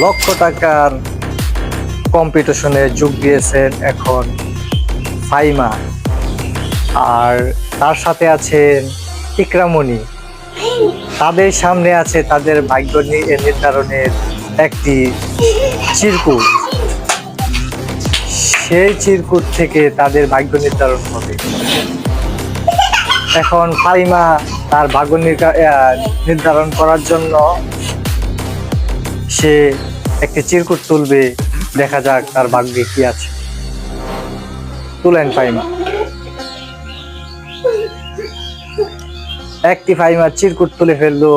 লক্ষ টাকার কম্পিটিশনে যোগ দিয়েছেন এখন ফাইমা, আর তার সাথে আছেন ইকরামণি। তাদের সামনে আছে তাদের ভাগ্য নির্ধারণের একটি চিরকুট। সেই চিরকুট থেকে তাদের ভাগ্য নির্ধারণ হবে। এখন ফাইমা তার ভাগ্য নির্ধারণ করার জন্য সে একটি চিরকুট তুলবে। দেখা যাক তার ভাগ্যে কি আছে। তুলেন ফাইমা। একটি ফাইমার চিরকুট তুলে ফেললো।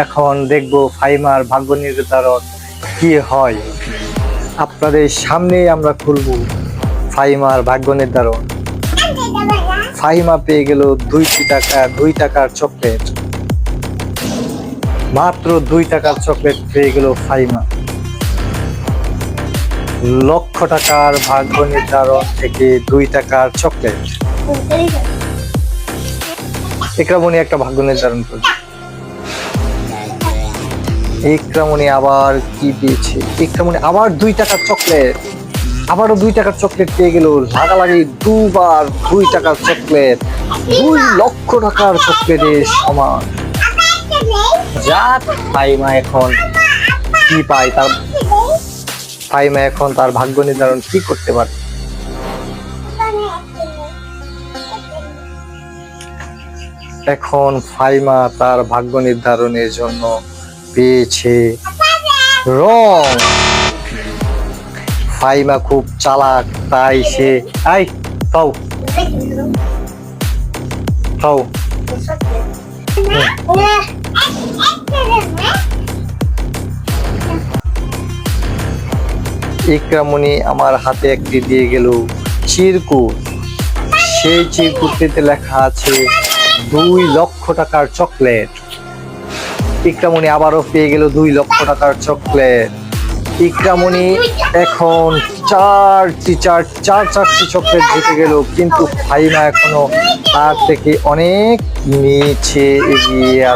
এখন দেখবো ফাইমার ভাগ্য নির্ধারণ কি হয়। আপনাদের সামনে আমরা খুলবো ফাইমার ভাগ্য নির্ধারণ। ফাইমা পেয়ে গেল 2 টাকার চকলেট। মাত্র 2 টাকার চকলেট পেয়ে গেল ফাইমা। লক্ষ টাকার ভাগ্য নির্ধারণ থেকে 2 টাকার চকলেট। ইকরামণি একটা ভাগ্য নির্ধারণ করবে। ইকরামণি আবার কি পেয়েছে? ইকরামণি আবার 2 টাকার চকলেট। আবারও 2 টাকার চকলেট পেয়ে গেল। লাগালাগি দুবার 2 টাকার চকলেট। 2 লক্ষ টাকার চকলেটের সমান। যা ফাইমা এখন কি পায়, তার ফাইমা এখন তার ভাগ্য নির্ধারণ কি করতে পারে। এখন ফাইমা তার ভাগ্য নির্ধারণের জন্য পেয়েছে রং। ফাইমা খুব চালাক, তাই সে খাও খাও। ইকরামণি আমার হাতে একটি দিয়ে গেল চিরকুট। সেই চিরকুটটিতে লেখা আছে 2 লক্ষ টাকার চকলেট। ইকরামণি আবারও পেয়ে গেল 2 লক্ষ টাকার চকলেট। ইকরামণি এখন চারটি চকলেট জিতে গেল, কিন্তু ফাইমা এখনো তার থেকে অনেক নিচে এগিয়ে আছে।